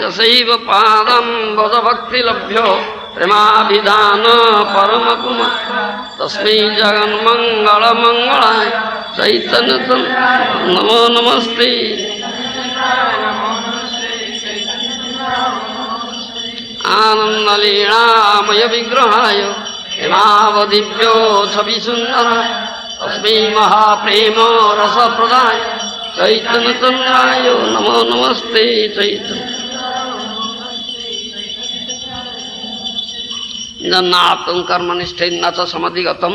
यशैव पादं भज भक्तिलभ्यो प्रेमाभिधान परमपुम तस्मै जगन्मङ्गलमङ्गलाय चैतन्य नमो नमस्ते। आनन्दलीलामय विग्रहाय हेमावदिव्यो छविसुन्दराय तस्मै महाप्रेम रसप्रदाय चैतन्यतन्त्राय नमो नमस्ते। चैतन्य जन्नात्म कर्मनिष्ठेन च समधिगतम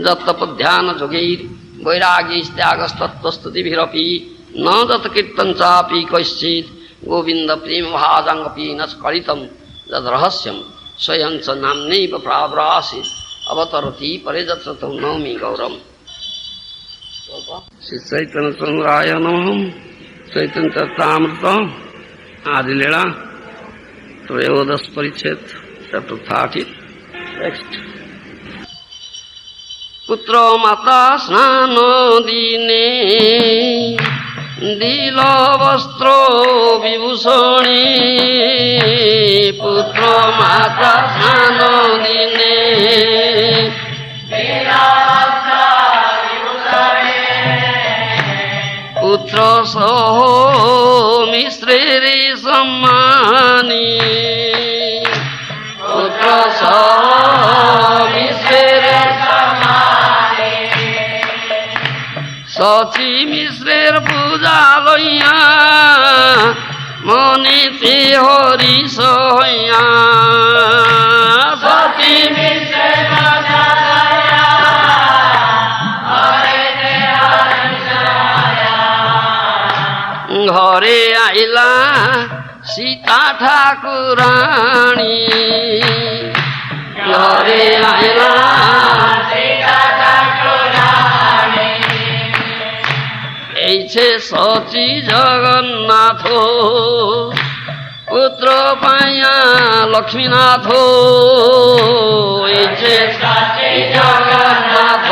जत्तपध्यान जोगैर वैराग्यस्त्यागस्तत्त्वस्तुतिभिरपि न जत कीर्तन चापि कैश्चित् गोविंद प्रेम भाजांगपि न स्खलितं यद्रहस्यं स्वयं च नाम्नैव प्रावरासीत् अवतरति परे यत्र नौमि गौरम। श्री चैतन्य चंद्राय नमः। चैतन्य चरितामृत आदि लीला त्रयोदश परिच्छेद चैप्टर 30। नेक्स्ट। पुत्र माता स्नान दिने दिल वस्त्र विभूषणे पुत्र माता स्नान दिने पुत्र सह मिश्रेरे सम्मानी पुत्र सह मिश्रेरे सम्मानी सची मिश्रेर पूजा लैया मने ते हरि सहैया सची मिश्रेर पूजा लैया मने ते हरि सहैया घरे आइला सीता ठाकुराणी घरे आइला सीता ठाकुराणी ऐसे सची जगन्नाथ पुत्र पाया लक्ष्मीनाथ ऐसे सची जगन्नाथ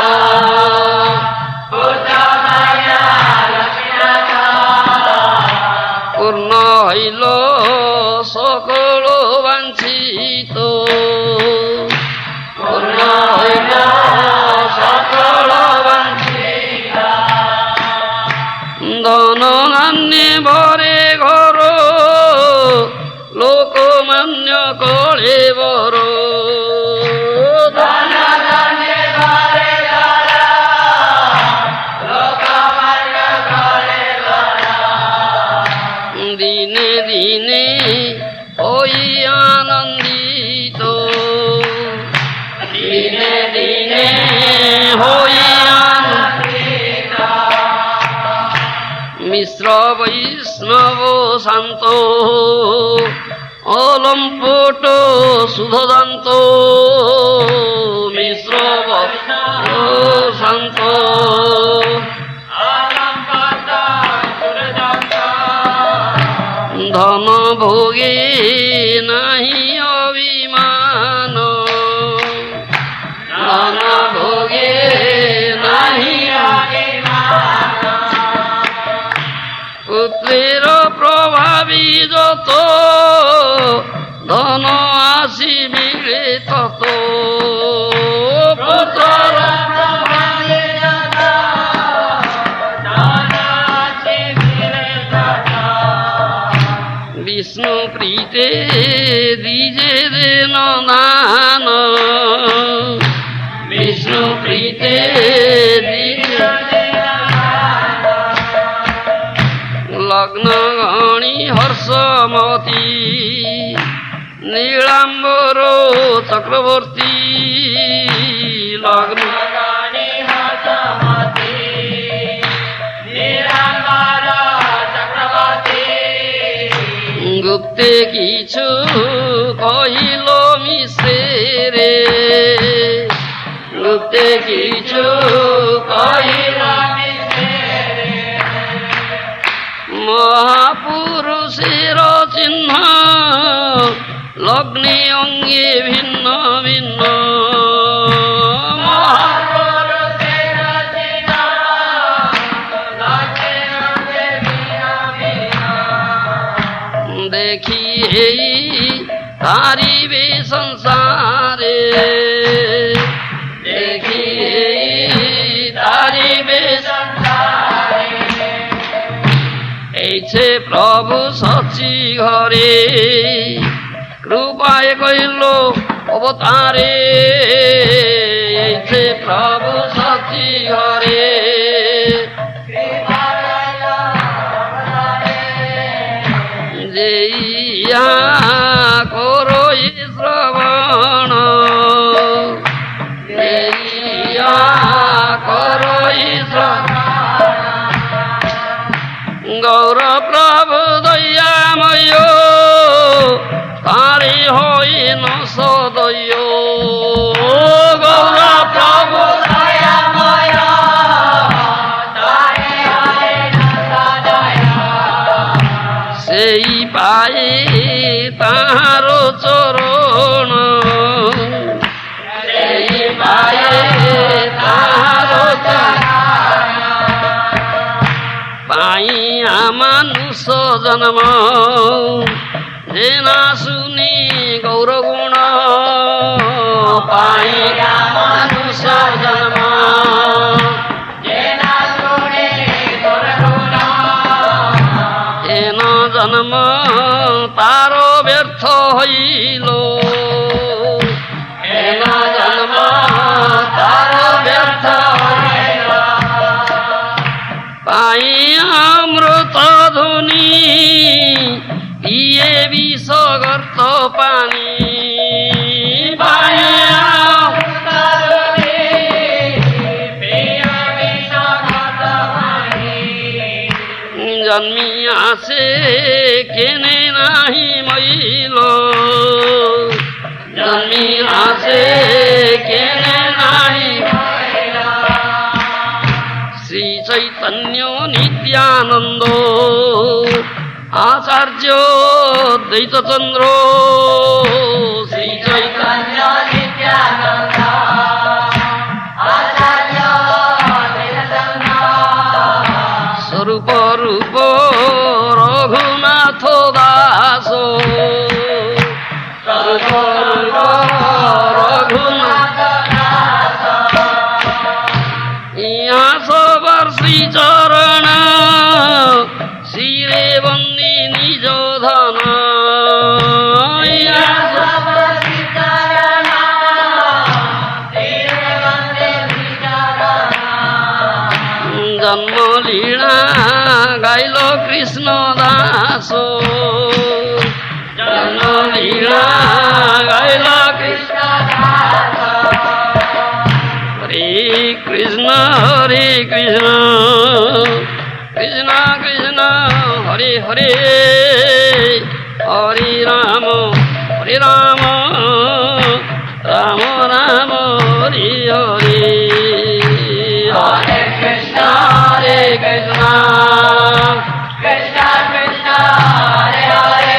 पुत्र पाया लक्ष्मीनाथ पूर्ण हईल सकल वांछित पूर्ण हईल सकल वांछित धन धान्य भरे घर लोकमान्य कळे बर धन धान्य भरे घर लोकमान्य कळे बर दिने दिने ओई आनंदित दिने दिने होई आनंदित मिश्र वैष्णव शांत अलम्पट सुधदान्त मिश्र वैष्णव शांत धन भोगे नहीं अभिमान धन भोगे नहीं अभिमान पुत्रेर प्रभावी যত धन आसी मिले तत पुत्रर प्रभावी যত धन आसी मिले तत विष्णु प्रीते दीजे देन दान विष्णु प्रीते दीजे लग्न गणी हर्षमती नीलांबर चक्रवर्ती लग्न गणी हर्षमती नीलांबर चक्रवर्ती गुप्ते किछु कहिल मिश्रे गुप्ते किछु कहिल महापुरुषेर चिन्ह लग्ने अंगे भिन्न भिन्न महापुरुषेर चिन्ह लग्ने अंगे भिन्न भिन्न देखिए तारिबे संसारे देखिए तारिबे संसारे ऐसे प्रभु सची घरे कृपाय कहिलो अवतारे ऐसे प्रभु सची घरे जैया करो श्रवण जैया करो श्रवण गौर प्रभु दयामय तारे होई न सदय गौर प्रभु दयामय तारे होई न सदय सेई पाए तारो चरण सेई पाए तारो चरण पाई मानुष जन्म जेना सुनी गौर गुण पाई मानुष जन्म जेना सुनी गौर गुण जेना जन्म तारो व्यर्थ हईल जेना जन्म तारो व्यर्थ हईल पाई अमृत धुनी पिए विषगर्त पानी पाई अमृत धुनी पिए विषगर्त पानी जन्मी आसे केने नाही मैल जन्मी आसे केने नाही मैल श्री चैतन्य नित्यानंद आचार्य द्वैत चंद्र श्री चैतन्य नित्यानंद आचार्य द्वैत चंद्र स्वरूप रूप रघुनाथ दास स्वरूप रूप रघुनाथ दास यहाँ सबर श्री चरण शिरे बंदी निज धन जन्म लीला गाइल कृष्ण दास जन्म लीला गाइल कृष्ण दास हरे कृष्ण कृष्ण कृष्ण हरे हरे हरे राम राम राम हरे हरे हरे कृष्ण कृष्ण कृष्ण हरे हरे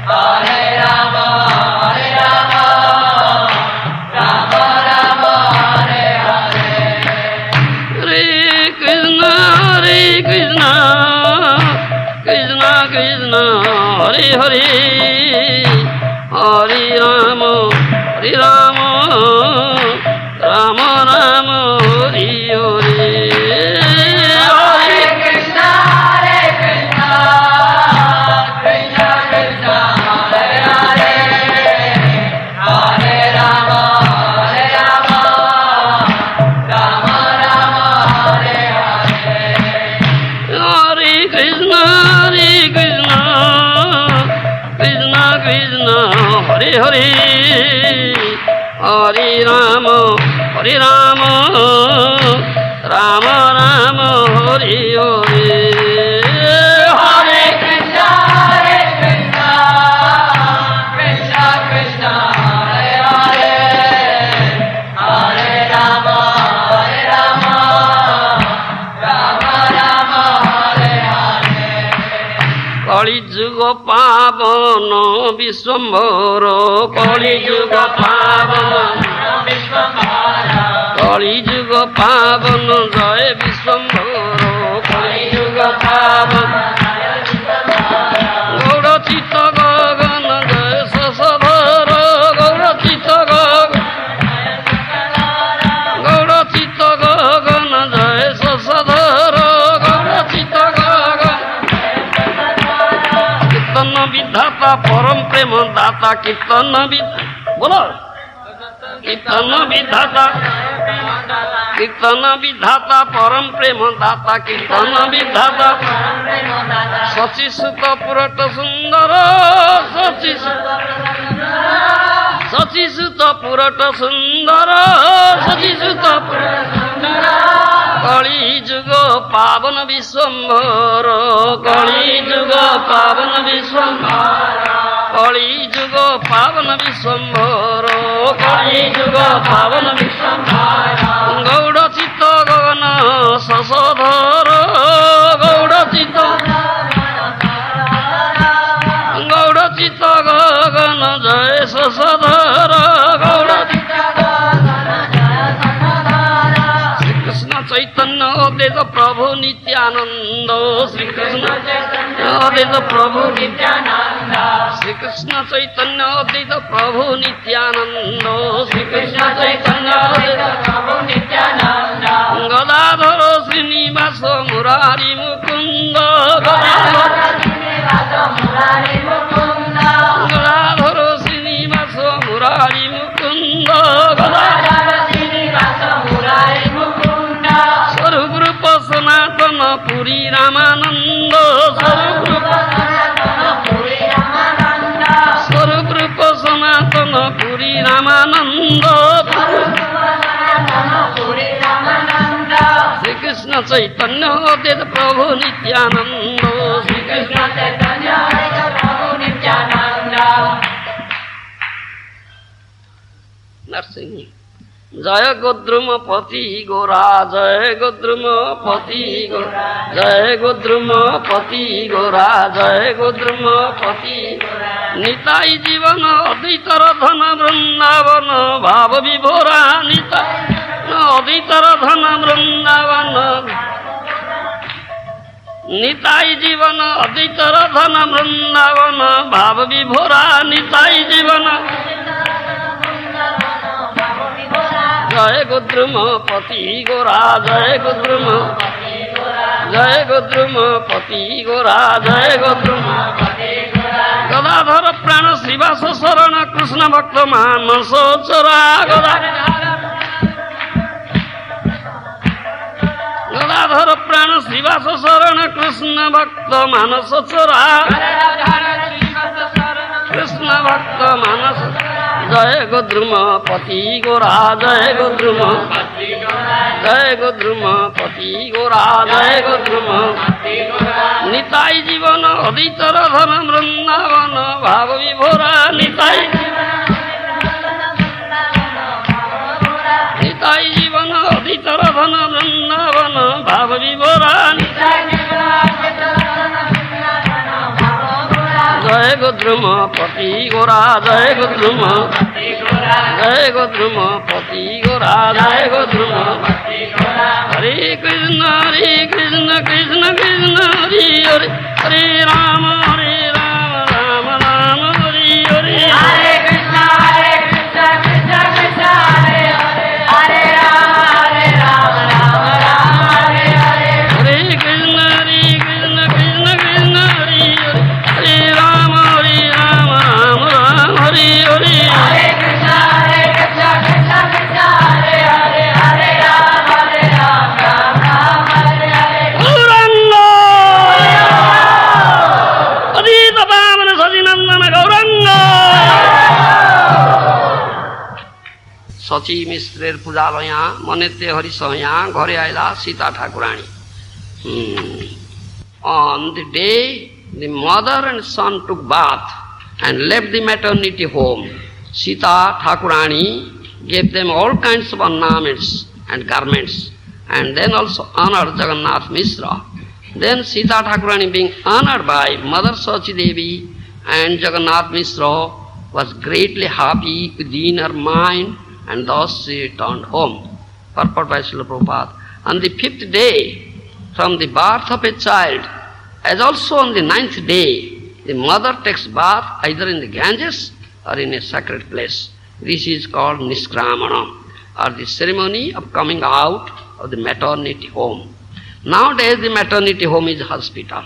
हरे राम राम राम हरे हरे हरे कृष्ण कृष्ण कृष्ण हरे हरे हरे राम राम राम हरे हरे हरे कृष्ण कृष्ण कृष्ण हरे हरे हरे राम राम हरे हरे हरे कृष्ण कृष्ण हरे हरे हरे राम राम राम हरे हरे हरे कृष्ण कृष्ण कृष्ण हरे हरे हरे राम राम राम हरे हरे कलि जुग पावन विश्वम्भर कलि जुग पावन कलि जुग पावन जय विश्वम्भर कलि जुग पावन गौर कीर्तन विधाता परम प्रेम दाता कीर्तन विधाता बोलो कीर्तन विधाता परम प्रेम दाता कीर्तन विधाता सची सुत पुरट सुंदर सची सुत पुरट सुंदर सची सुत कली जुग पावन विश्वम्भर कली जुग पावन विश्वम्भर कली जुग पावन विश्वम्भर कली जुग पावन विश्वम्भर गौड़ चित्त गगन शशधर गौड़ चित्त गगन जय शशधर गौड़ चैतन्य अद्वैत प्रभु नित्यानंद श्री कृष्ण अद्वैत प्रभु नित्यानंद श्री कृष्ण चैतन्य अद्वैत प्रभु नित्यानंद श्री कृष्ण चैतन्य अद्वैत प्रभु नित्यानंद गदाधर श्रीनिवास मुरारी मुकुंद गदाधर श्रीनिवास मुरारी मुकुंद सनातन पुरी रामानंद स्वरूप रूप सनातन पुरी रामानंद श्री कृष्ण चैतन्य अद्वैत प्रभु नित्यानंद श्री कृष्ण चैतन्य प्रभु नित्यानंद नरसिंह जय गोद्रुमपति गोरा जय गोद्रुमपति गोरा जय गोद्रुमपति गोरा जय गोद्रुमपति निताई जीवन अद्वैतर धन वृंदावन भाव विभोरा निताई अद्वैतर धन वृंदावन निताई जीवन अद्वैतर धन वृंदावन भाव विभोरा निताई जीवन जय गोद्रुमपति गोरा जय गोद्रुमपति गोरा जय गोद्रुमपति गदाधर प्राण श्रीवास शरण कृष्ण भक्त मानस चोरा गदाधर प्राण श्रीवास शरण कृष्ण भक्त मानस चोरा कृष्ण भक्त मानस जय गोद्रुमपति गोरा जय गोद्रुमपति गोरा जय गोद्रुमपति निताई जीवन अद्वैतर धन वृंदावन भाव विभोरा निताई जीवन अद्वैतर धन वृंदावन भाव विभोरा जय गोद्रुमपति गोरा जय गोद्रुमपति गोरा जय गोद्रुमपति हरे कृष्ण कृष्ण कृष्ण हरे हरे हरे राम राम राम हरे हरे हरे कृष्ण कृष्ण कृष्ण हरे हरे हरे राम राम राम हरे हरे हरे कृष्ण कृष्ण कृष्ण हरे हरे हरे राम राम हरे हरे हरे कृष्ण कृष्ण कृष्ण हरे हरे हरे राम राम हरे हरे गौरांग अदित पावन सचिनंदन गौरांग सची मिश्रेर पूजालया मनेते हरिशया घरे आइला Sita ठाकुराणी On the day the mother and son took bath and left the maternity home, Sita Thakurani gave them all kinds of ornaments and garments and then also honored Jagannath Mishra. Then Sita Thakurani, being honored by Mother Sachi Devi and Jagannath Mishra, was greatly happy within her mind and thus she returned home. Purport by Srila Prabhupada. On the 5th day from the birth of a child, as also on the 9th day, the mother takes bath either in the Ganges or in a sacred place. This is called Niskramana, or the ceremony of coming out of the maternity home. Nowadays the maternity home is hospital.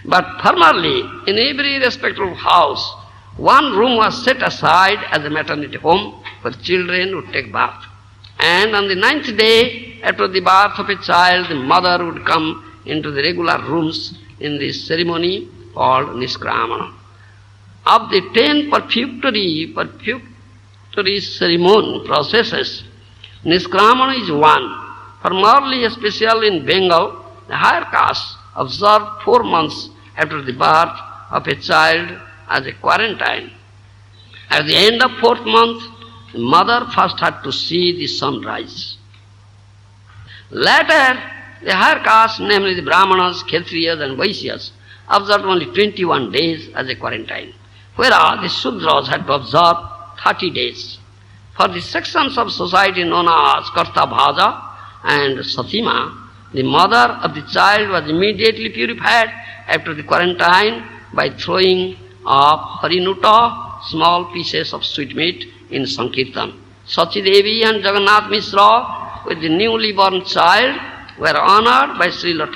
But formerly, in every respectable house, one room was set aside as a maternity home where children would take birth. And on the 9th day after the birth of a child, the mother would come into the regular rooms in this ceremony called Niskramana. Of the 10 perfunctory ceremony processes, Niskramana is one. Formerly, especially in Bengal, the higher caste observed 4 months after the birth of a child as a quarantine. At the end of 4th month, the mother first had to see the sunrise. Later, the higher caste, namely the Brahmanas, Kshatriyas and Vaishyas, observed only 21 days as a quarantine, whereas the Sudras had to observe 30 days. For the sections of society known as Karta Bhaja and Satima, the mother of the child was immediately purified after the quarantine by throwing of harinuta, small pieces of sweetmeat, in Sankirtan. Sachi Devi and Jagannath Mishra with the newly born child were honored by Sita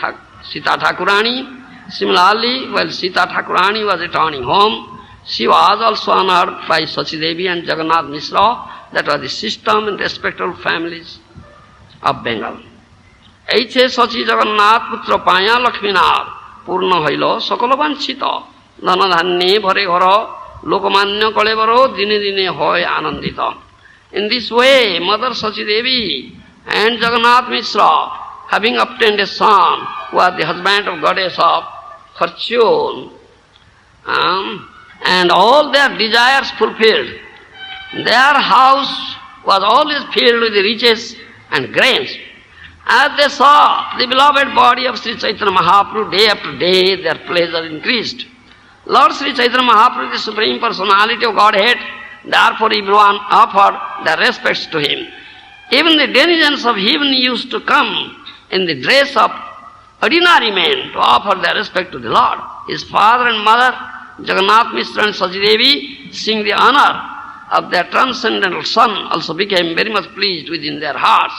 Thakurāṇī. Similarly, while Sita Thakurāṇī was returning home, she was also honored by Sachi Devi and Jagannath Mishra. That was the system in respectable families of Bengal. Eiche Sachi Jagannath Putra Paya Lakshminath Purna Hailo Sakala Vanchita Dhana Dhanne Bhare Ghara Lokamanya Kalevaro Dine Dine Hoy Anandita. In this way, Mother Sachi Devi and Jagannath Mishra, having obtained a son who was the husband of goddess of fortune, and all their desires fulfilled, their house was always filled with the riches and grains. As they saw the beloved body of Sri Caitanya Mahāprabhu day after day, their pleasure increased. Lord Sri Caitanya Mahāprabhu, the Supreme Personality of Godhead, therefore everyone offered their respects to him. Even the denizens of heaven used to come in the dress of ordinary men to offer their respect to the Lord. His father and mother, Jagannath Mishra and Sachi Devi, seeing the honor of their transcendental son, also became very much pleased within their hearts.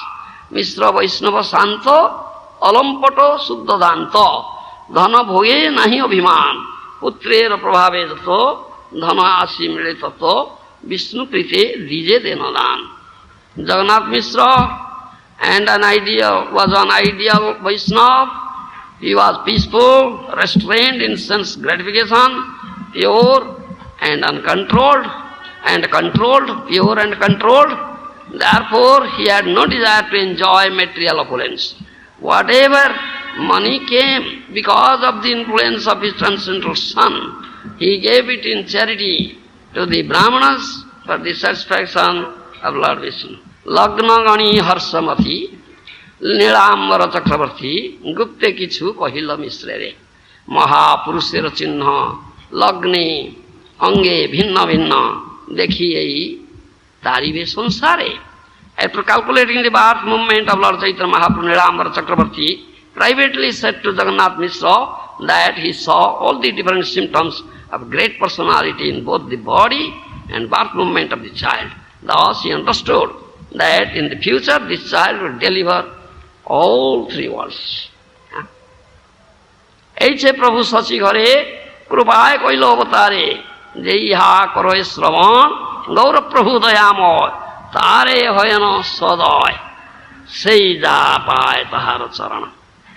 Mishra Vaishnava Santo, Alampato Suddhadanto, Dhana Bhoge Nahi Abhiman, Putrera Prabhave Jato, Dhana Asimile Tato, Vishnu Prite Dije Denodan. Jagannath Mishra and an ideal Vaishnava. He was peaceful, restrained in sense gratification, pure and uncontrolled, pure and controlled. Therefore, he had no desire to enjoy material opulence. Whatever money came because of the influence of his transcendental son, he gave it in charity to the Brahmanas for the satisfaction of Lord Vishnu. Lagna Gani Harsamati, Nilambara Chakravarti, Gupte Kichu Kahila Misrere, Mahapurusera Chinha, Lagni, Ange, Bhinna Bhinna, Dekhiye, Tarive Sansare. After calculating the birth movement of Lord Chaitanya Mahāprabhu, Nilambara Chakravarti privately said to Jagannath Mishra that he saw all the different symptoms of great personality in both the body and birth movement of the child. Thus he understood that in the future this child will deliver all 3 worlds. Eiche Prabhu Sachi Ghare, Krupaya Koilo Avatare, Jaiha Karoe Sravan, Gaura Prabhu Dayamoy, Tare Hoyano Sodoy, Seija Pai Tahara Charana.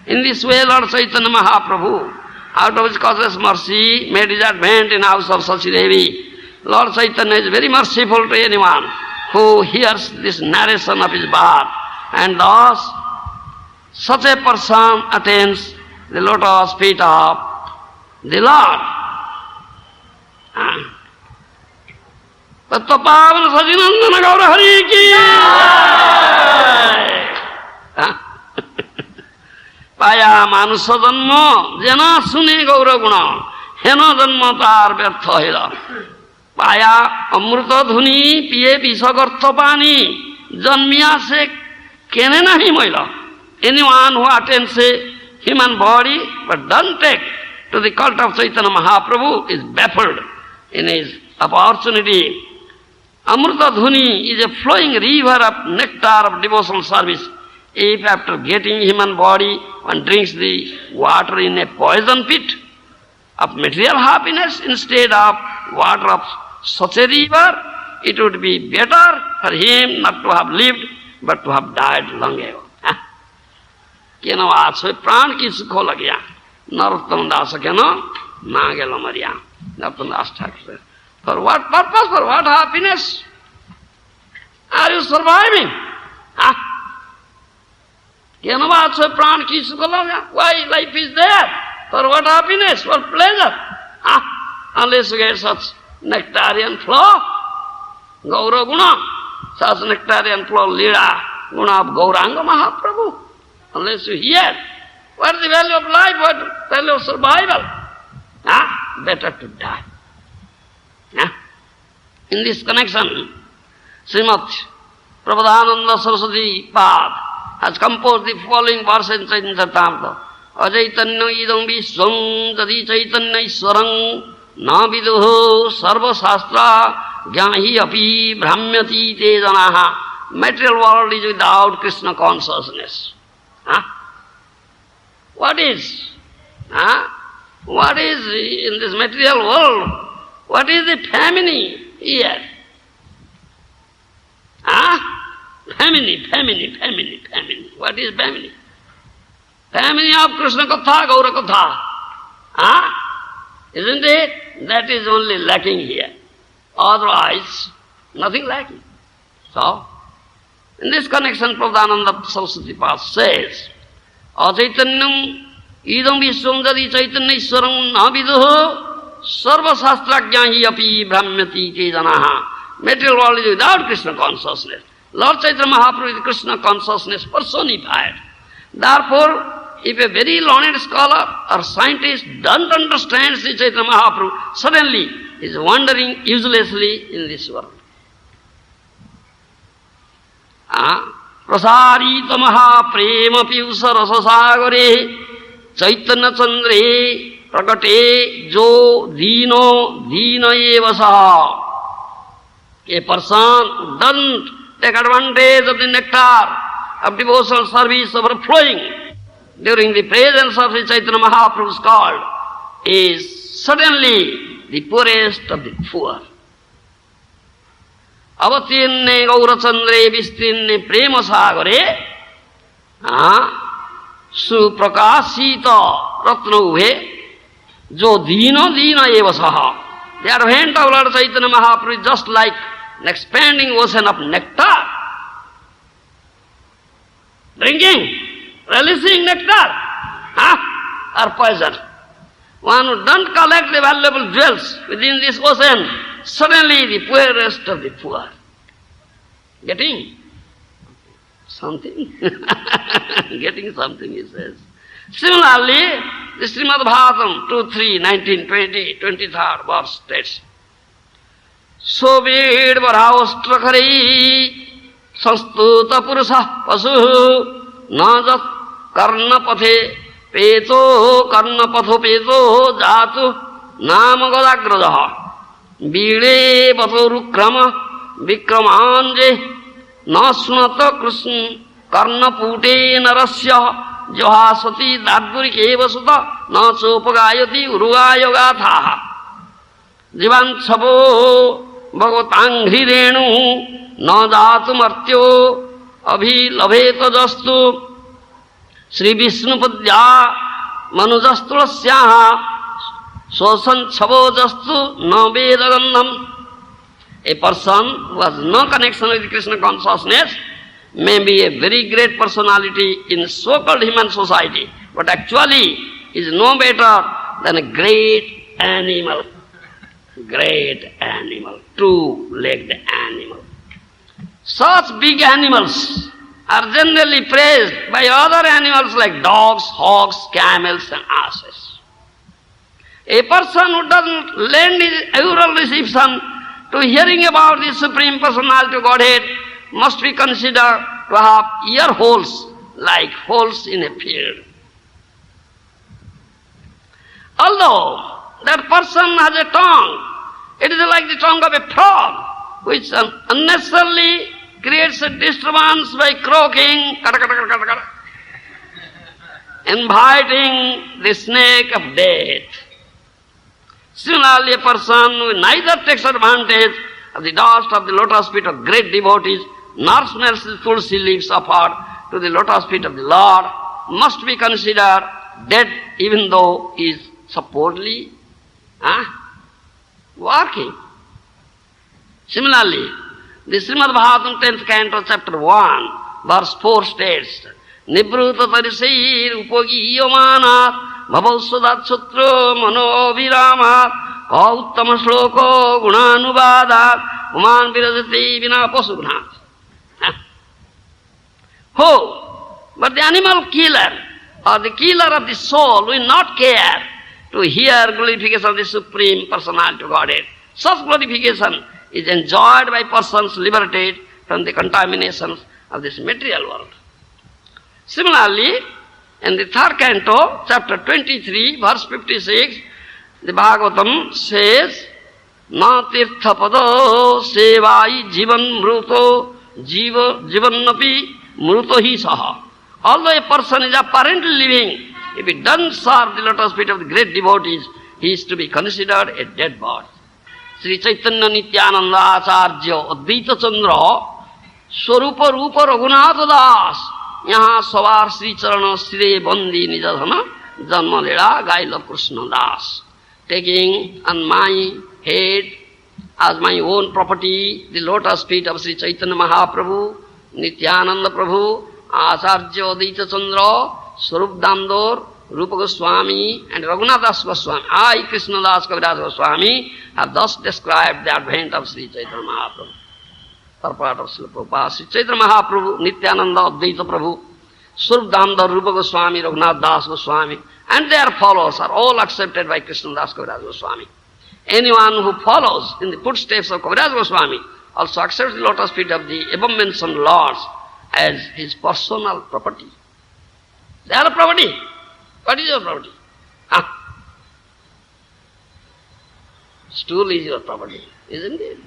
In this way, Lord Caitanya Mahāprabhu, out of his causeless mercy, made his advent in the house of Sachi Devi. Lord Caitanya is very merciful to anyone who hears this narration of his birth, and thus such a person attains the lotus feet of the Lord. Tattva-pāvana Sacinandana Gaura Hari ki Paya Manusa Janma Jana Sune Gaura Guna Hena Janma Tar Vyartha Hela Paya Amruta Dhuni Piye Visagartha Pani Janmiya Se Kene Nahi Maila. Anyone who attends a human body but doesn't take to the cult of Caitanya Mahāprabhu is baffled in his opportunity. Amruta Dhuni is a flowing river of nectar of devotional service. If after getting human body one drinks the water in a poison pit, of material happiness instead of water of such a river, it would be better for him not to have lived, but to have died long ago. Kena vaatso pran ki sukho lagya, narottam dasa kena nagelo mariya. Narottam das Thakur says, for what purpose, for what happiness are you surviving? Kena vaatso pran ki sukho lagya, why life is there? For what happiness, for pleasure? Unless you get such nectarian flow, Gaura guna, such nectarian flow, lila guna of Gaurāṅga Mahāprabhu. Unless you hear, what is the value of life, what is the value of survival? Better to die. In this connection, Srimad Prabodhananda Saraswati Pad has composed the following verse in Chaitanya Charitamrita. Ajaitanya idam vishwam jadi chaitanya iswaram na viduhu sarva shastra jnahi api brahmyati te janaha. Material world is without Krishna consciousness. What is? What is in this material world? What is the family here? Family. What is family? Family of Krishna Katha, Gaura Katha. Isn't it? That is only lacking here. Otherwise, nothing lacking. So, in this connection, Prabodhananda Saraswati Pad says, Achaitanyam idam vishwam jadi chaitanya iswaram naviduhu sarva shastrajnahi api brahmyati te janaha. Material world is without Krishna consciousness. Lord Chaitanya Mahaprabhu is Krishna consciousness personified. Therefore, if a very learned scholar or scientist doesn't understand Sri Caitanya Mahāprabhu, suddenly he is wandering uselessly in this world. Prasarita maha prema piyusa rasa sagare chaitanya chandre prakate jo dina eva saha. A person who doesn't take advantage of the nectar of devotional service overflowing during the presence of Sri Caitanya Mahāprabhu is called, is suddenly the poorest of the poor. Avatinne gaurachandre vistinne prema sagare suprakashita ratna ubhe jo dina eva saha. The advent of Lord Chaitanya Mahāprabhu is just like an expanding ocean of nectar. Drinking, relishing nectar, or poison. One who doesn't collect the valuable jewels within this ocean, suddenly the poorest of the poor. Getting something? Getting something, he says. Similarly, the Srimad Bhagavatam 2.3, 19, 20, 23rd verse states, Sobed varhavastrakari sanstuta purusah pasu najat karna pathe peto karna patho peto jatu nama gadagrajaha bide patho rukrama vikramanje nasnata krishna karna pute narasya johasati dadgurikeva sutta nachopagayati urugaya gathaha jivan chabo bhagavatan hridenu na jatu martyo abhilabheta jastu Sri Vishnu Padya Manujastulasyaha Sosan Chavo Jastu Na Vedagandham. A person who has no connection with Krishna consciousness may be a very great personality in so-called human society, but actually is no better than a great animal. Great animal, two-legged animal. Such big animals are generally praised by other animals like dogs, hogs, camels and asses. A person who doesn't lend his aural reception to hearing about the Supreme Personality of Godhead must be considered to have ear holes like holes in a field. Although that person has a tongue, it is like the tongue of a frog, which unnecessarily creates a disturbance by croaking, inviting the snake of death. Similarly, a person who neither takes advantage of the dust of the lotus feet of great devotees, nor smells the tulsi leaves offered to the lotus feet of the Lord, must be considered dead even though he is supposedly working. Similarly, the Srimad Bhagavatam 10th canto, chapter 1, verse 4 states, Nibruta tarisir upogiyamana bhavausadat sutro mano virama kauttama shloko gunanubhadat uman viradati vina pasugna. Oh, but the animal killer or the killer of the soul will not care to hear glorification of the Supreme Personality of Godhead. Such glorification is enjoyed by persons liberated from the contaminations of this material world. Similarly, in the third canto, chapter 23, verse 56, the Bhagavatam says, Na tirthapada sevai jivan mruto jivannapi mruto hi saha. Although a person is apparently living, if he doesn't serve the lotus feet of the great devotees, he is to be considered a dead body. Sri Caitanya Nityananda Acharya Advaita Chandra Swarupa Rupa Raghunatha Das Yaha Savar Sri Charana Sri Bandi Nijadhana Janma Lila Gaila Kṛṣṇa Das. Taking on my head as my own property the lotus feet of Sri Caitanya Mahāprabhu, Nityananda Prabhu, Acharya Advaita Chandra, Swarup Damodar, Rupa Goswami and Raghunath Das Goswami, I, Kṛṣṇa Das Kaviraj Goswami, have thus described the advent of Sri Caitanya Mahāprabhu. Purport of Srila Prabhupada, Sri Caitanya Mahāprabhu, Nityananda Advaita Prabhu, Swarup Damodar, Rupa Goswami, Raghunath Das Goswami, and their followers are all accepted by Kṛṣṇa Das Kaviraj Goswami. Anyone who follows in the footsteps of Kaviraj Goswami also accepts the lotus feet of the above mentioned lords as his personal property. They are a property. What is your property? Stool is your property, isn't it?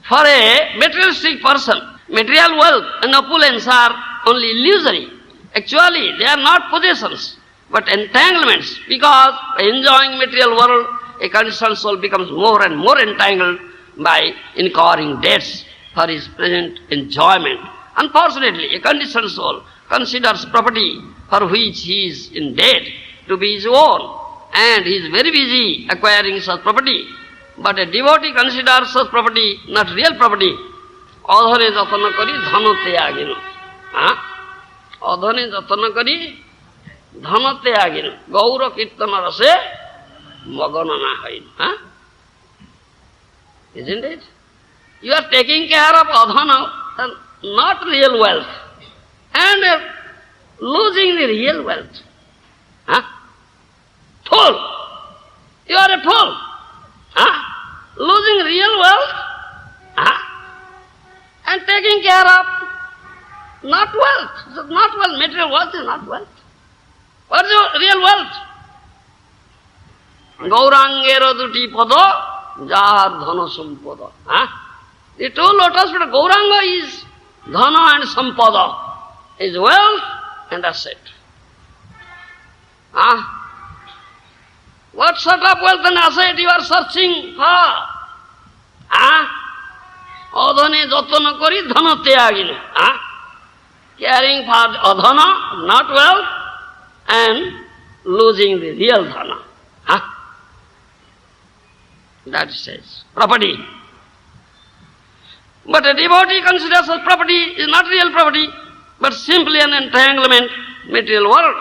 For a materialistic person, material wealth and opulence are only illusory. Actually, they are not possessions, but entanglements, because by enjoying material world, a conditioned soul becomes more and more entangled by incurring debts for his present enjoyment. Unfortunately, a conditioned soul considers property for which he is in debt to be his own, and he is very busy acquiring such property. But a devotee considers such property not real property. Adhane jatana kari dhana tyaginu. Adhane jatana kari dhana tyaginu. Gaura kīrtana rase mādanākhya-mahābhāva. Isn't it? You are taking care of adhana, not real wealth, and losing the real wealth. Fool! You are a fool. Losing real wealth and taking care of not wealth. Not wealth. Material wealth is not wealth. What is your real wealth? Gaurāṅga duti pada jahar dhana sampada. The two lotus feet of Gaurāṅga is dhana and sampada, is wealth and asset. What sort of wealth and asset you are searching for? Adhane jatana kari dhana tyaginu. Caring for adhana, not wealth, and losing the real dhana. That says property. But a devotee considers such property is not real property, but simply an entanglement, material world.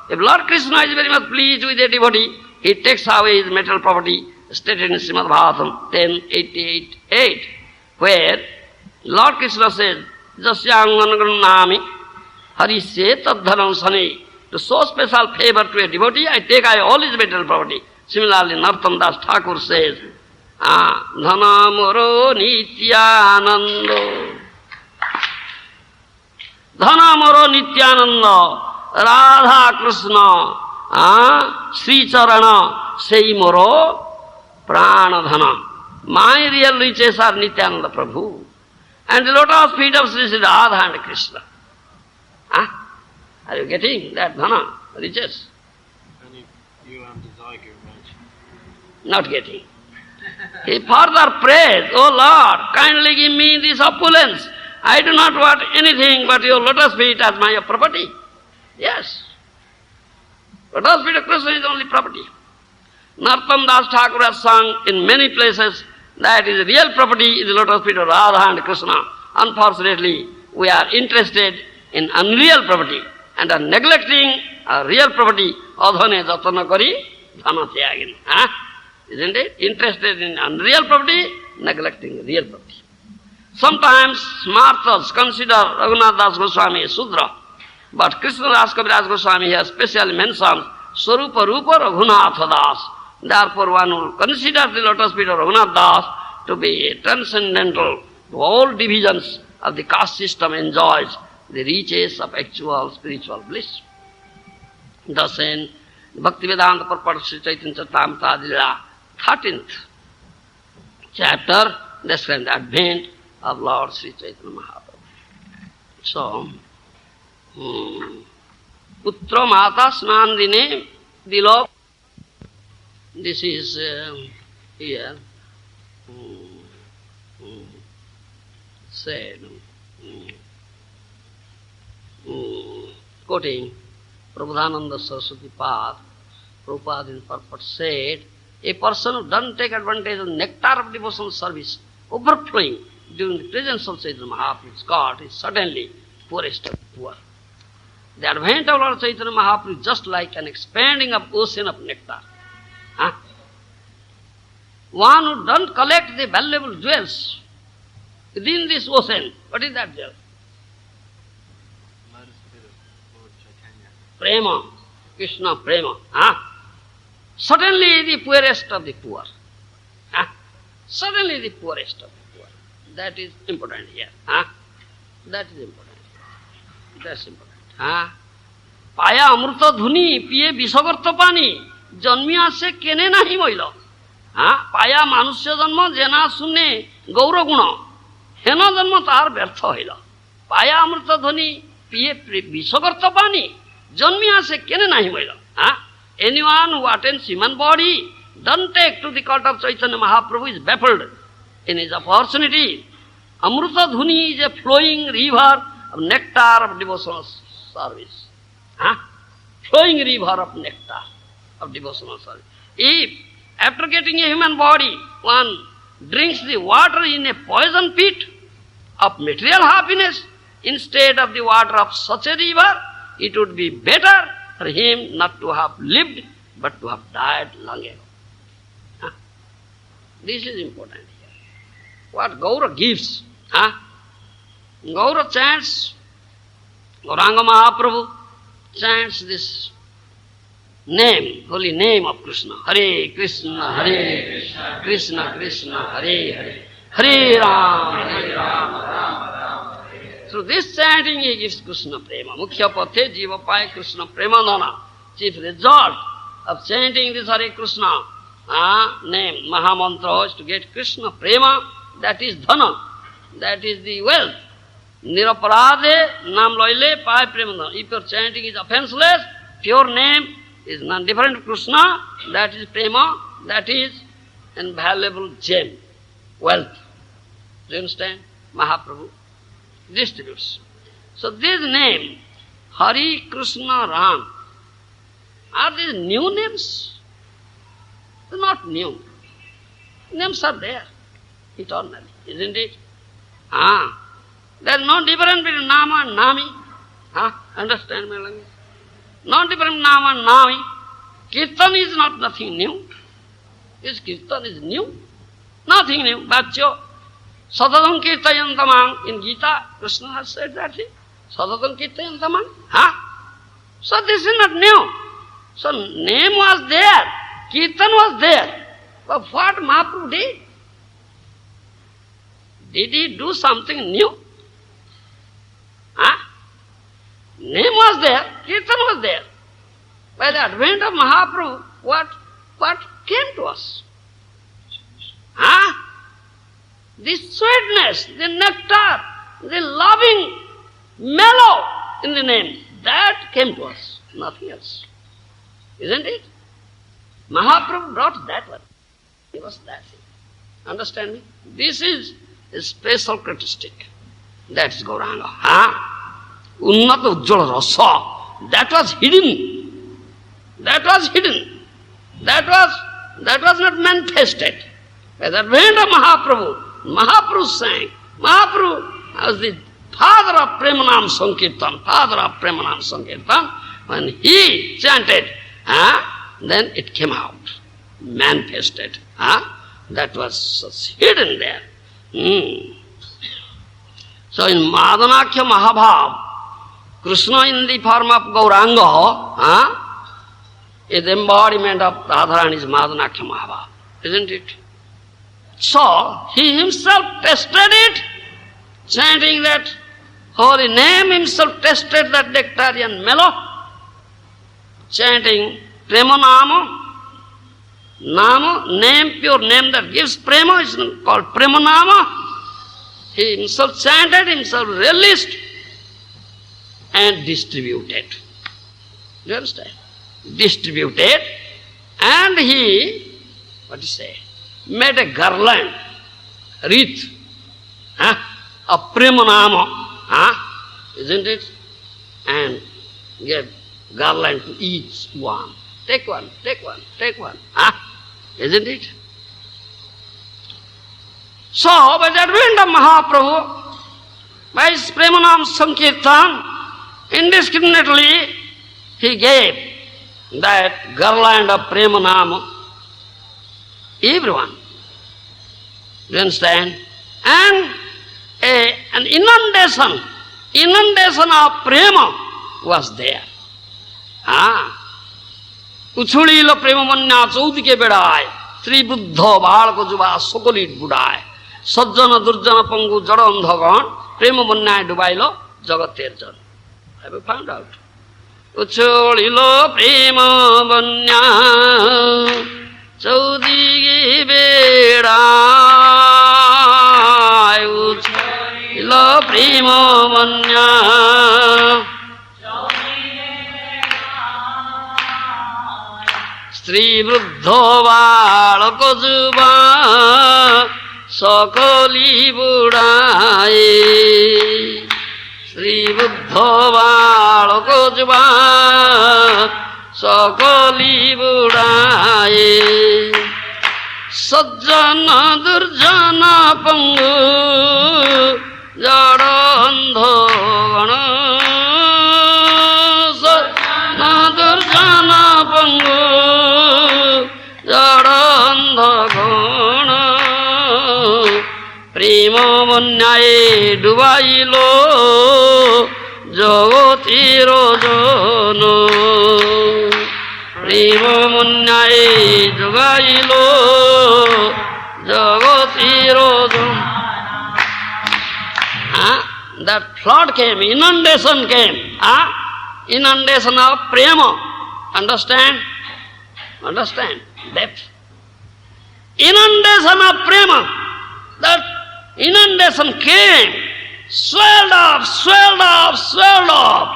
If Lord Krishna is very much pleased with a devotee, he takes away his material property, stated in Srimad Bhagavatam 10:88:8, where Lord Krishna says, Jasyanganagranami harisye tadhanam sane. To show special favor to a devotee, I take away all his material property. Similarly, Narottam Das Thakur says, Dhana moro nityanando. Dhana moro nityanando. Radha Krishna, Sri Charana, Sei Moro, Prana Dhana. My real riches are Nityananda Prabhu. And the lotus feet of Sri Radha and Krishna. Are you getting that Dhana, riches? And if you want to Not getting. He further prays, "O Lord, kindly give me this opulence. I do not want anything but your lotus feet as my property." Yes. Lotus feet of Krishna is only property. Narottam Das Thakur has sung in many places that his real property is the lotus feet of Radha and Krishna. Unfortunately, we are interested in unreal property and are neglecting our real property. Adhane jatana kari dhana tyagina. Isn't it? Interested in unreal property, neglecting real property. Sometimes smartas consider Raghunath Das Goswami a Sudra, but Krishna Das Kaviraj Goswami has specially mentioned Swarupa Rupa Raghunatha Das. Therefore one will consider the lotus feet of Raghunath Das to be transcendental to all divisions of the caste system, enjoys the riches of actual spiritual bliss. Thus in Bhaktivedanta purport Sri Caitanya Mahāprabhu 13th chapter describes the advent of Lord Sri Caitanya Mahāprabhu. So, Putra Mata Snandine Dilo, this is here said, quoting Prabhupada Saraswati Pad, Prabhupada in purport said, a person who doesn't take advantage of the nectar of devotional service overflowing during the presence of Chaitanya Mahaprabhu's God is certainly poorest of poor. The advent of Lord Chaitanya Mahaprabhu is just like an expanding of ocean of nectar. One who doesn't collect the valuable jewels within this ocean, what is that jewel? Prema, Krishna Prema. Certainly the poorest of the poor. Certainly the poorest of the poor. That is important here. That is important. That's important. Paya amruta dhuni, piye vishagarta pani, janmiya se kene nahi moilo. Paya manusya janma jena sunne gaura guna, hena janma tar vyartha hoila. Paya amruta dhuni, piye vishagarta pani, janmiya se kene nahi moilo. Anyone who attends human body, doesn't take to the cult of Chaitanya Mahaprabhu is baffled in his opportunity. Amruta Dhuni is a flowing river of nectar of devotional service. Flowing river of nectar of devotional service. If after getting a human body, one drinks the water in a poison pit of material happiness instead of the water of such a river, it would be better for him not to have lived, but to have died long ago. This is important here. What Gaura gives. Gaura chants, Gaurāṅga Mahāprabhu chants this name, holy name of Krishna. Hare Krishna, Hare Krishna, Krishna Krishna, Hare Hare, Hare Rama, Hare Rama, Rama Rama. Through this chanting he gives Krishna Prema. Mukhya pathe jiva pai Krishna Prema Nana. Chief result of chanting this Hare Krishna name, Mahamantra, is to get Krishna Prema, that is dhana, that is the wealth. Niraparade nam loile pai Prema Nana. If your chanting is offenseless, pure name is none different to Krishna, that is Prema, that is invaluable gem, wealth. Do you understand? Mahaprabhu distributes. So this name, Hari Krishna Ram, are these new names? They're not new. Names are there, eternally, isn't it? There's no difference between Nama and Nami. Understand my language? No difference between Nama and Nami. Kīrtana is not nothing new. Is Kīrtana is new? Nothing new. Bhaccho. Sadatam kirtayantamang. In Gita, Krishna has said that thing. Sadatam kirtayantamang. So this is not new. So name was there, Kirtan was there. But what Mahaprabhu did? Did he do something new? Name was there, Kirtan was there. By the advent of Mahaprabhu, what came to us? The sweetness, the nectar, the loving mellow in the name, that came to us, nothing else. Isn't it? Mahaprabhu brought that one. He was that thing. Understand me? This is a special characteristic. That is Gaurāṅga. Unnata-ujjvala-rasa. That was hidden. That was hidden. That was not manifested. By the advent of Mahaprabhu sang. Mahaprabhu was the father of Prema-Nāma Sankirtan, father of Prema-Nāma Sankirtan. When he chanted, then it came out, manifested. That was hidden there. So in mādanākhya-mahābhāva, Krishna in the form of Gaurāṅga is the embodiment of Rādhārāṇī's mādanākhya-mahābhāva, isn't it? So he himself tested it, chanting that holy name, himself tested that nectarian mellow, chanting Prema-Nāma, Nama, name, pure name that gives Prema, is called Prema-Nāma. He himself chanted, himself relished and distributed. Do you understand? Distributed, and he, made a garland, wreath, of Prema-Nāma, isn't it? And gave garland to each one. Take one, take one, take one. Isn't it? So, by the advent of Mahaprabhu, by his Prema-Nāma Sankirtan, indiscriminately he gave that garland of Prema-Nāma everyone. Do you understand? And an inundation of Prema was there. उछुड़ीलो प्रेम बन्या चौदी के बेड़ाए श्री बुद्ध बाल को जुबा सोकलिट बुड़ाए सज्जन दुर्जन पंगु जड़ अंधगण प्रेम बन्या डुबाइलो जगत तेरजन. Have you found out? उछुड़ीलो प्रेम बन्या चौदी के बेड़ाए उछुड़ीलो प्रेम बन्या श्री वृद्धो बालको जुबा सकली बुढ़ाए श्री वृद्धो बालको जुबा सकली बुढ़ाए सज्जन दुर्जन पंगु जड़ अंधगण सज्जन दुर्जन पंगु प्रेम बन्याए डुबाइलो जगतिर जन प्रेम बन्याए डुबाइलो जगतिर जन. That flood came, inundation came, inundation of Prema. Understand? Understand? Depth. Inundation of Prema. That inundation came, swelled up, swelled up, swelled up.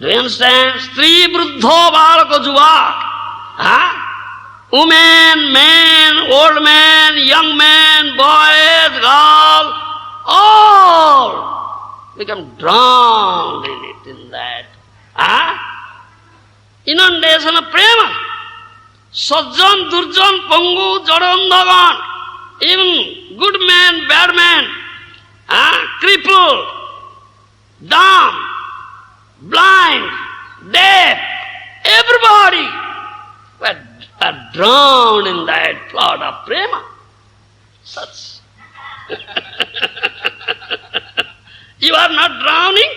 Do you understand? Stri bruddho balako juva. Women, men, old men, young men, boys, girls, all become drowned in it, in that. Inundation of Prema. Sajjan, Durjan, Pangu, Jadandhagan, even good man, bad man, crippled, dumb, blind, deaf, everybody are drowned in that flood of Prema. Such. You are not drowning?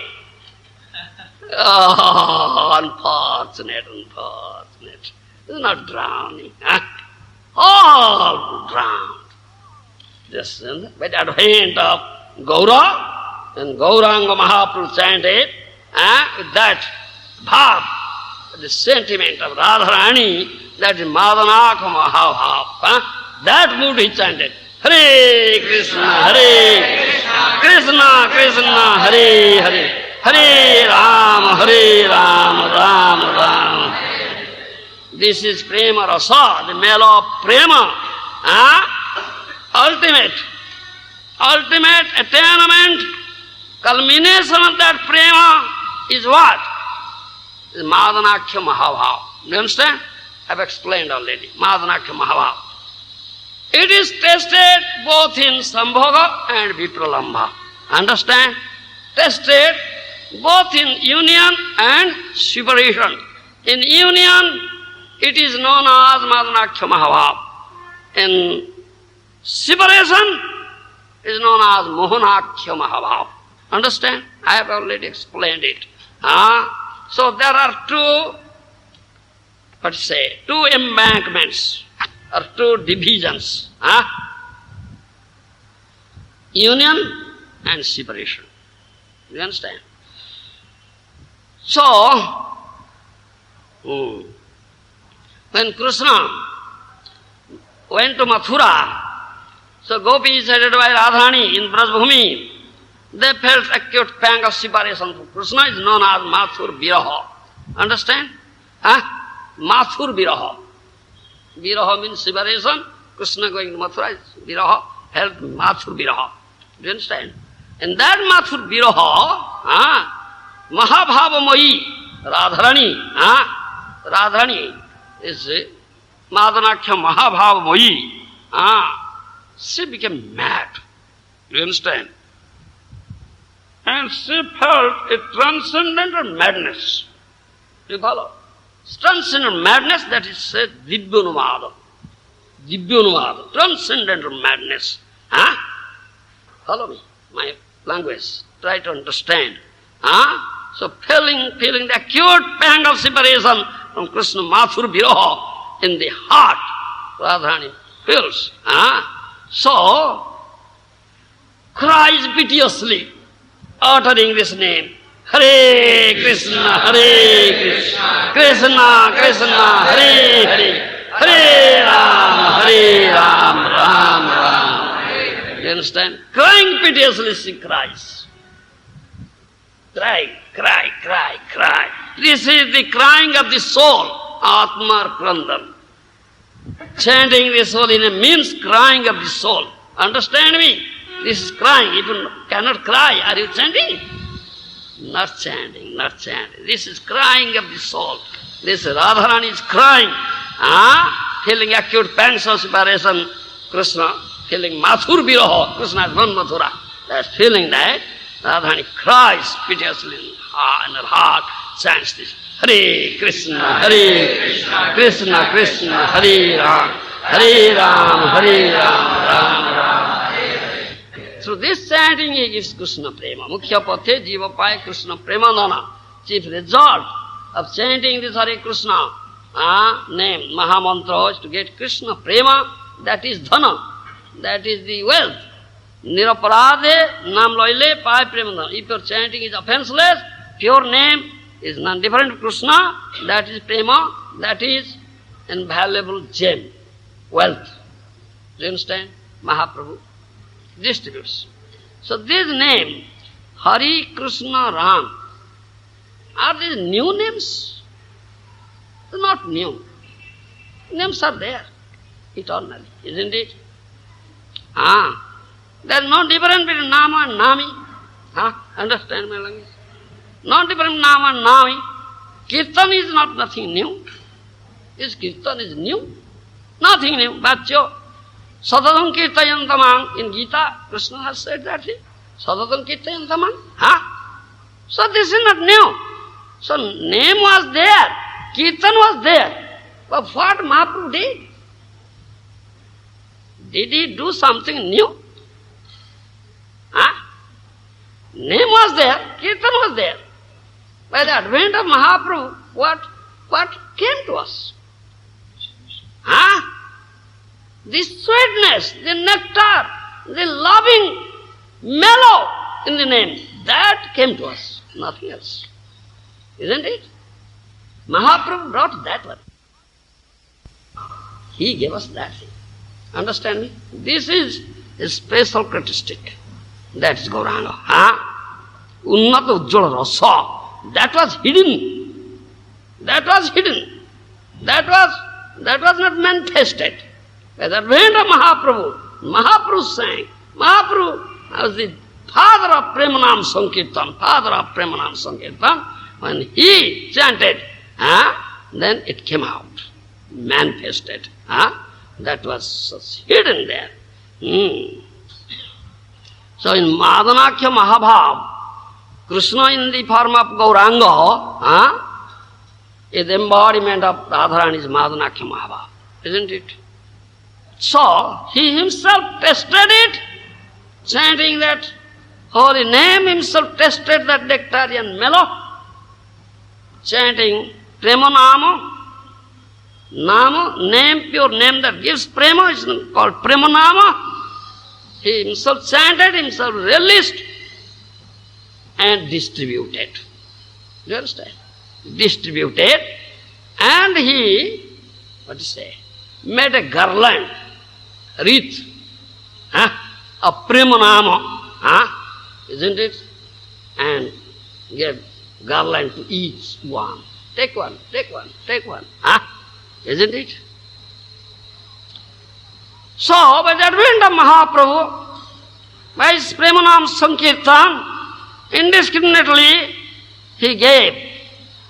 Oh, unfortunate, unfortunate. This is not drowning. All drowned. Just by the advent of Gaura, and Gaurāṅga Mahāprabhu chanted, with that bhav, the sentiment of Rādhārāṇī, that is mādanākhya-mahābhāva, that mood he chanted. Hare Krishna, Krishna Krishna, Hare Hare, Hare Rama, Rama Rama. This is Prema Rasa, the mellow of Prema. Ultimate attainment, culmination of that Prema is what? Is mādanākhya-mahābhāva. Do you understand? I have explained already. Mādanākhya-mahābhāva. It is tested both in Sambhoga and Vipralambha. Understand? Tested both in union and separation. In union, it is known as mādanākhya-mahābhāva. In separation, it is known as mohanākhya-mahābhāva. Understand? I have already explained it. So there are two embankments or two divisions. Union and separation. Do you understand? So, when Kṛṣṇa went to Mathura, so gopis headed by Rādhārāṇī in Brajbhumi, they felt acute pang of separation from Kṛṣṇa, is known as Mathur Viraha. Understand? Mathur Viraha. Viraha means separation. Kṛṣṇa going to Mathura is Viraha, felt Mathur Viraha. Do you understand? In that Mathur Viraha, Mahabhava-moyi, Rādhārāṇī is mādanākhya-mahābhāva-moyi. She became mad. Do you understand? And she felt a transcendental madness. Do you follow? Transcendental madness, that is said Divyānumāda. Divyānumāda, transcendental madness. Follow me, my language. Try to understand. So feeling the acute pang of separation from Kṛṣṇa, Mathur Viraha in the heart, Rādhārāṇī feels. So cries piteously, uttering this name, Hare Krishna, Krishna Krishna, Hare Hare, Hare Ram, Ram Ram. You understand? Crying piteously she cries. Cry. This is the crying of the soul, Atma Krandam. Chanting this holy name means crying of the soul. Understand me? This is crying. If you cannot cry, are you chanting? Not chanting. This is crying of the soul. This Rādhārāṇī is crying, feeling acute pangs of separation. Kṛṣṇa feeling Mathur Viraha. Kṛṣṇa is one Mathura. That feeling that Rādhārāṇī cries piteously in her heart, chants this. Hare Krishna, Krishna Krishna, Hare Ram, Hare Ram, Ram Ram. Through this chanting he gives Kṛṣṇa Prema. Mukhya pathe jiva pai Kṛṣṇa Premadana. Chief result of chanting this Hare Krishna name, Mahamantra, is to get Kṛṣṇa Prema, that is dhana, that is the wealth. Niraparade nam loile pai Premadana. If your chanting is offenseless, pure name is none different from Kṛṣṇa, that is Prema, that is invaluable gem, wealth. Do you understand? Mahaprabhu distributes. So this name, Hari, Krishna, Ram, are these new names? They're not new. Names are there eternally, isn't it? There is no difference between Nama and Nami. Understand my language? No difference between Nama and Nami. Kīrtana is not nothing new. Is Kīrtana is new? Nothing new. Bhacchyo. Sadadam kīrtayantamang. In Gita, Krishna has said that thing. Sadadam kīrtayantamang. So this is not new. So name was there. Kirtan was there. But what Mahaprabhu did? Did he do something new? Name was there, Kirtan was there. By the advent of Mahaprabhu, what came to us? The sweetness, the nectar, the loving mellow in the name, that came to us, nothing else. Isn't it? Mahaprabhu brought that one. He gave us that thing. Understand me? This is a special characteristic. That is Gaurāṅga. Unnata-ujjvala-rasa. That was hidden. That was not manifested. By the advent of Mahaprabhu sang. Mahaprabhu was the father of Prema-Nāma Sankirtan. When he chanted, then it came out, manifested. That was hidden there. So in mādanākhya-mahābhāva, Krishna in the form of Gaurāṅga is the embodiment of Rādhārāṇī's mādanākhya-mahābhāva, isn't it? So he himself tested it, chanting that holy name, himself tested that nectarian mellow, chanting Prema-Nāma, name, pure name that gives Prema, is called Prema-Nāma. He himself chanted, himself relished and distributed. Do you understand? Distributed, and he, made a garland, wreath, of Prema-Nāma, isn't it? And gave garland to each one. Take one, isn't it? So, by the advent of Mahaprabhu, by his Prema-Nāma Sankirtan, indiscriminately he gave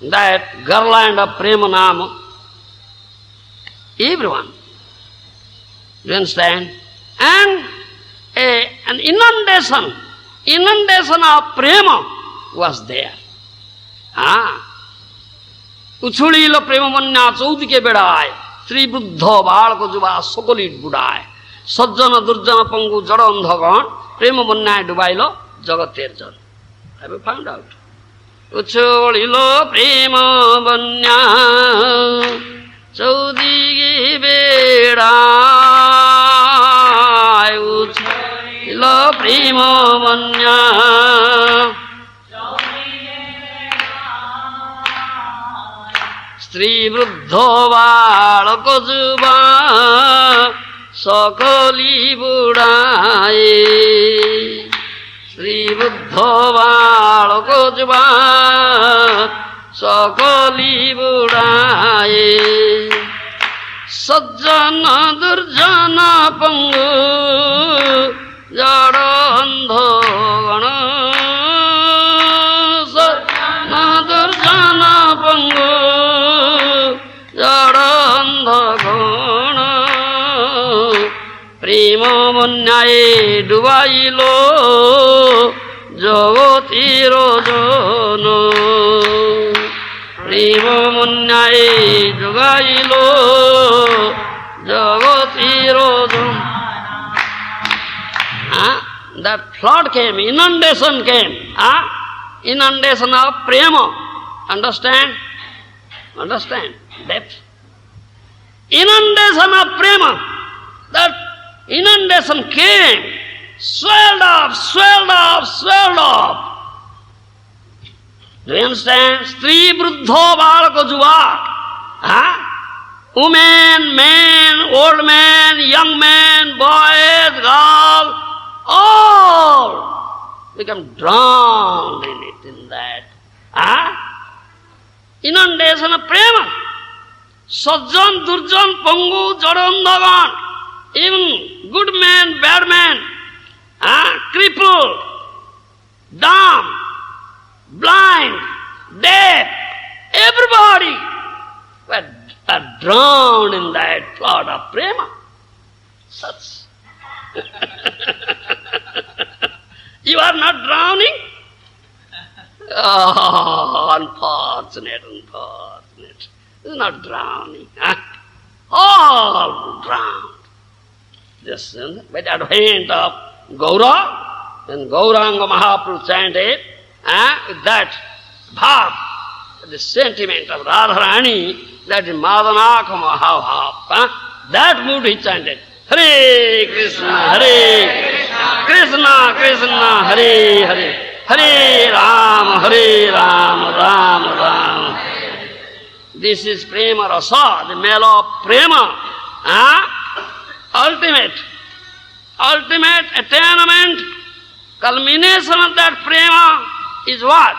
that garland of Prema-Nāma, everyone. Do you understand? And an inundation of Prema was there. उछुड़ील प्रेम बन्या चौदिके बेड़ाए श्री बुद्ध बाल को जुबा सकलित बुड़ाए सज्जन दुर्जन पंगु जड़ अंधगण प्रेम बन्याय डुबाइल जगतेर जन. Have you found out? उछुड़ील प्रेम बन्या चौदिके बेड़ाए उछुड़ील प्रेम बन्या स्त्री वृद्धो बालक जुबा सकली बुड़ाए श्री बुद्धो बालक जुबा सकली बुड़ाए सज्जन दुर्जन पंगु जड़ अंधगण सज्जन दुर्जन पंगु जड़ प्रेम बन्याय डुबाइल जगतिर जन प्रेम बन्याय डुबाइल जगतिर जन. That flood came, inundation came, inundation of Prema. Understand? Depth. Inundation of Prema. That inundation came, swelled up. Do you understand? Stri bruddho balako juva. Women, men, old men, young men, boys, girls, all become drowned in it, in that. Inundation of Prema. Sajjan, Durjan, Pangu, Jadandagan, even good man, bad man, crippled, dumb, blind, deaf, everybody were drowned in that flood of Prema. Such. You are not drowning? Oh, unfortunate. It's not drowning. All drowned. Just by the advent of Gaura, and Gaurāṅga Mahāprabhu chanted, with that bhav, the sentiment of Rādhārāṇī, that is mādanākhya-mahābhāva, that mood he chanted. Hare Krishna, Krishna Krishna, Hare Hare, Hare Rama, Rama Rama. This is Prema Rasa, the mellow of Prema. Ultimate attainment, culmination of that Prema is what?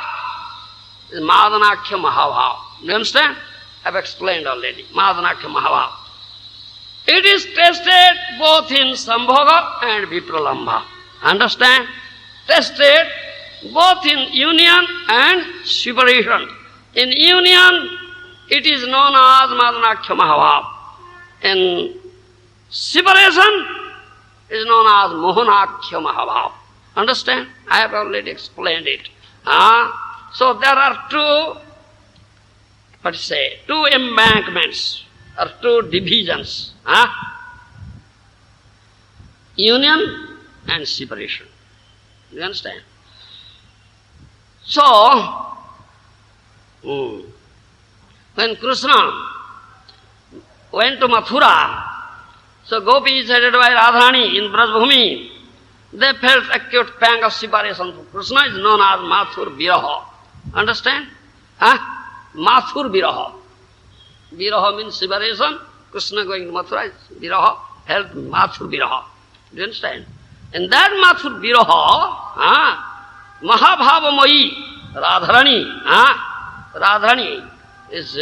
Is mādanākhya-mahābhāva. You understand? I've explained already. Mādanākhya-mahābhāva. It is tested both in Sambhoga and Vipralambha. Understand? Tested both in union and separation. In union, it is known as mādanākhya-mahābhāva. In separation, it is known as mohanākhya-mahābhāva. Understand? I have already explained it. So there are two embankments or two divisions. Union and separation. You understand? So, when Kṛṣṇa went to Mathura, so gopis headed by Rādhārāṇī in Brajbhumi, they felt acute pang of separation. Kṛṣṇa is known as Mathur Viraha. Understand? Mathur Viraha. Viraha means separation. Kṛṣṇa going to Mathura is Viraha, felt Mathur Viraha. Do you understand? In that Mathur Viraha, Mahābhāva-moyi, Rādhārāṇī is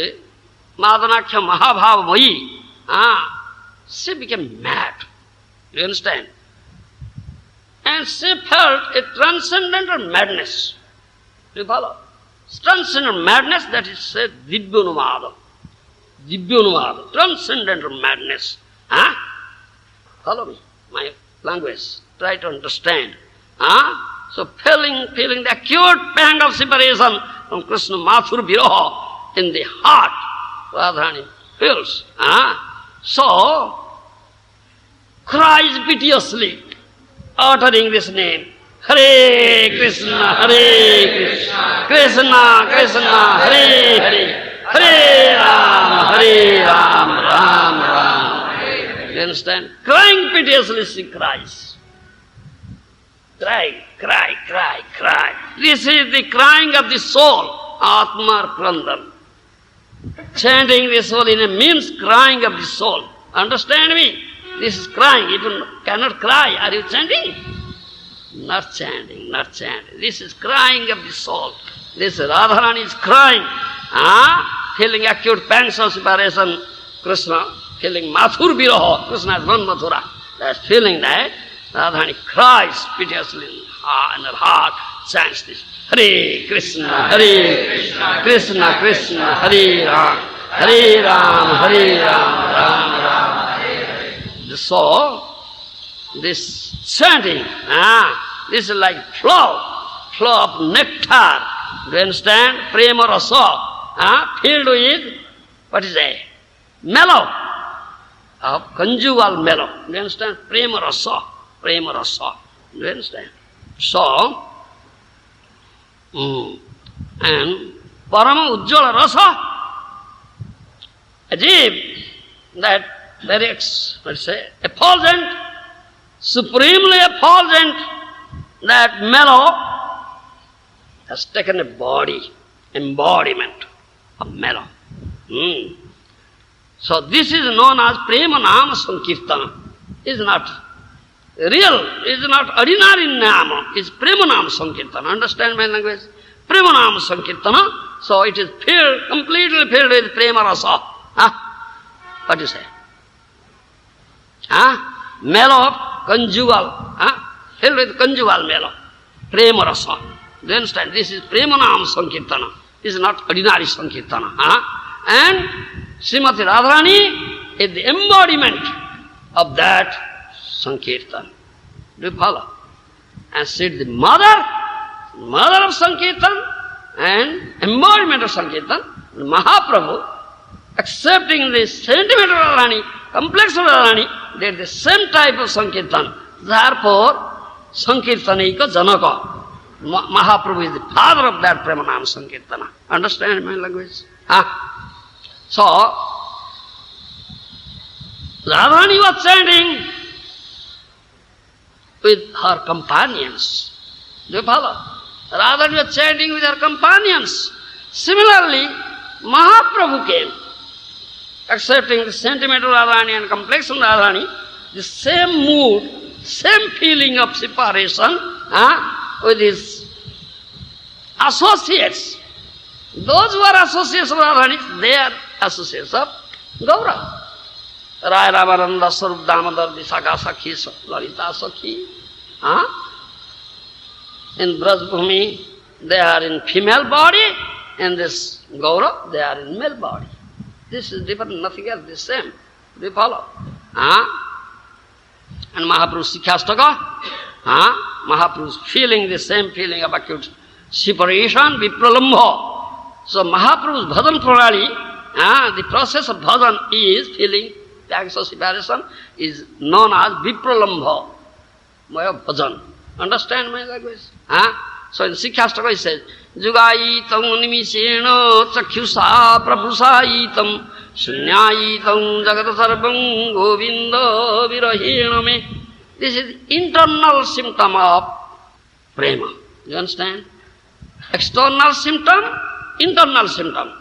mādanākhya-mahābhāva-moyi. She became mad. Do you understand? And she felt a transcendental madness. Do you follow? Transcendental madness, that is said Divyānumāda. Divyānumāda, transcendental madness. Follow me, my language. Try to understand. So feeling the acute pang of separation from Kṛṣṇa Mathur Viraha in the heart, Rādhārāṇī feels. So cries piteously, uttering this name, Hare Krishna, Hare Krishna, Krishna Krishna, Hare Hare, Hare Rama, Hare Rama, Rama Rama. You understand? Crying piteously she cries. Cry, cry, cry, cry. This is the crying of the soul, Atma Krandan. Chanting this holy name means crying of the soul. Understand me? This is crying. If you cannot cry, are you chanting? Not chanting, not chanting. This is crying of the soul. This Rādhārāṇī is crying, feeling acute pangs of separation. Kṛṣṇa, feeling Mathur Viraha. Kṛṣṇa has run Mathura. That's feeling that. Rādhārāṇī cries piteously in her heart, chants this. Hare Krishna, Hare Krishna, Krishna Krishna, Hare Rama, Hare Rama, Hare Rama, Rama Rama, Hare Hare. So, this chanting, this is like flow of nectar. Do you understand? Prema rasa, filled with, what is that? Mellow, of conjugal mellow. Do you understand? Prema rasa. Prema rasa. Do you understand? So, and Parama-ujjvala-rasa, as if that very, effulgent, supremely effulgent, that mellow has taken a body, embodiment of mellow. So this is known as Prema-Nāma Sankirtana. It's not real, it's not ordinary Nama, it's Prema-Nāma Sankirtana. Understand my language? Prema-Nāma Sankirtana. So it is filled, completely filled with Prema Rasa. What do you say? Mellow of conjugal, filled with conjugal mellow. Prema Rasa. Do you understand? This is Prema-Nāma Sankirtana. This is not ordinary Sankirtana. And Srimati Rādhārāṇī is the embodiment of that Sankirtan. Do you follow? And she is the mother of Sankirtan and embodiment of Sankirtan. Mahaprabhu, accepting the sentiment of Rādhārāṇī, complex of Rādhārāṇī, they are the same type of Sankirtan. Therefore, Sankirtanika Janaka. Mahaprabhu is the father of that Prema-Nāma Sankirtana. Understand my language? So, Rādhārāṇī was chanting with her companions. Do you follow? Rādhārāṇī was chanting with her companions. Similarly, Mahaprabhu came, accepting the sentiment of Rādhārāṇī and complexion of Rādhārāṇī, the same mood, same feeling of separation with his associates. Those who are associates of Rādhārāṇī, they are associates of Gaura. Raya Ramananda, Sarup Damodar, Visakha Sakhi, Lalita Sakhi. In Brajbhumi, they are in female body, and this Gaura, they are in male body. This is different, nothing else, the same. They follow. And Mahaprabhu Sikhastaka, Mahaprabhu is feeling the same feeling of acute separation, vipralambha. So Mahaprabhu's bhajan pranali, the process of bhajan is feeling the actual separation is known as vipralambha, way of bhajan. Understand my language? So in Sikhastaka it says, Jugayitam nimishena chakhyusa prabhusayitam Shunyayitam jagata sarvam Govinda virahiname. This is internal symptom of Prema. You understand? External symptom, internal symptom.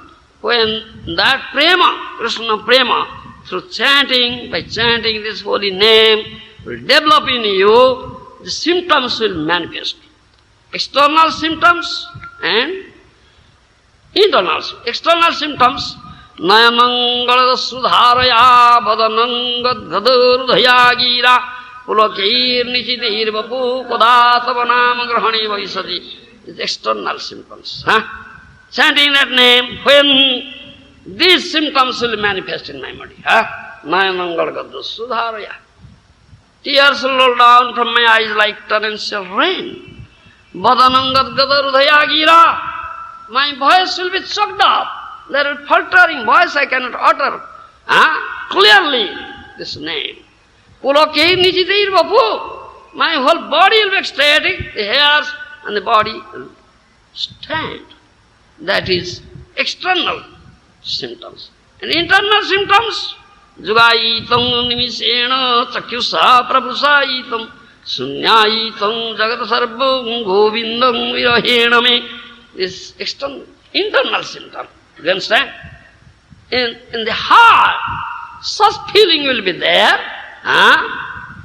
When that Prema, Krishna Prema, through chanting, by chanting this holy name, will develop in you, the symptoms will manifest. External symptoms and internal symptoms. External symptoms, Nayanangala Sudharaya Badanangad Gadurdhaya Gira Pulakir Nishitir Vapu Kodatavanam Grahani Vaisati. It's external symptoms. Chanting that name, when these symptoms will manifest in my body. Nayanangala Gadru Sudharaya. Tears roll down from my eyes like torrential rain. Badanangad Gadurdhaya Gira. My voice will be choked up. There will be faltering voice, I cannot utter clearly this name. Pulakir Nijitir Vapu. My whole body will be ecstatic, the hairs and the body will stand. That is external symptoms. And internal symptoms, Jugayitam nimishena chakyusa prabhusayitam Sunyayitam jagata sarvam Govindam virahiname. This external, internal symptom. You understand? In the heart, such feeling will be there.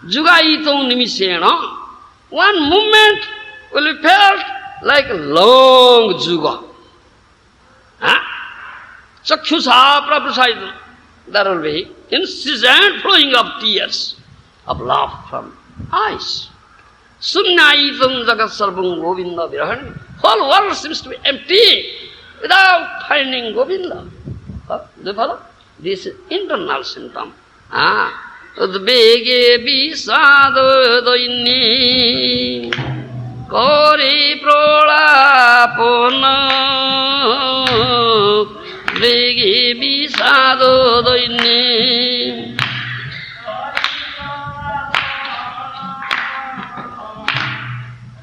Jugayitam nimishena. One movement will be felt like a long juga. Chakyusa prabhusayitam. There will be incessant flowing of tears, of love from eyes. Sunyayitam jagat sarvam Govinda virahanami. Whole world seems to be empty without finding Govinda. Do you follow? This is internal symptom. Udbege bisado doini kori prolapona Udbege bisado doini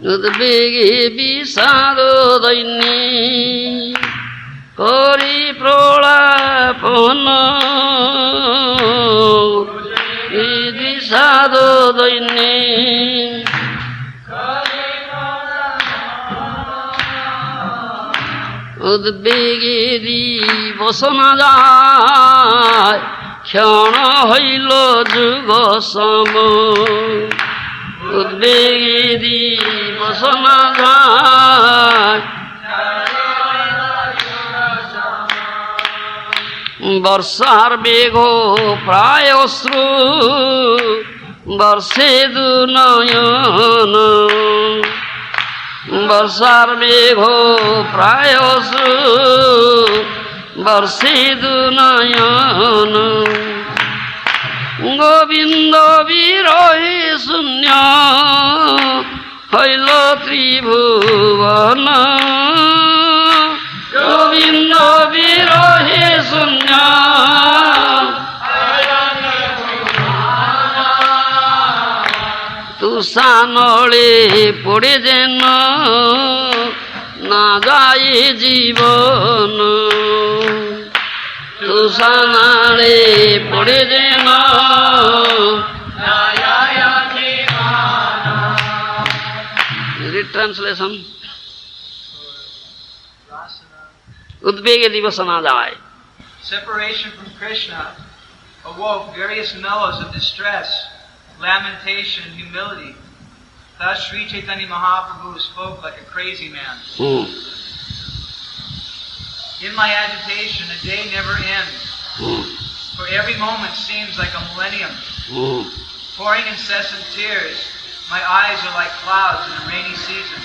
Udbege bisado doini Kori prolapona Idisado doini Udbege di bosana jay Kṛṣṇa hoilo juga samo Udbege di bosana jay Barsar bego prayosru Barsedu nayana Barsar bego prayosru Barsedu nayana Govinda virohi sunya Hailo tribhuvana Govinda virohi sunya Tusanole pode jena na jaye jivan Tusanole pode jena na jaye jivan. Read translation. Udbege divasana jay. Separation from Krishna awoke various mellows of distress, lamentation, humility. Thus Sri Caitanya Mahāprabhu spoke like a crazy man. In my agitation, a day never ends. For every moment seems like a millennium. Pouring incessant tears, my eyes are like clouds in a rainy season.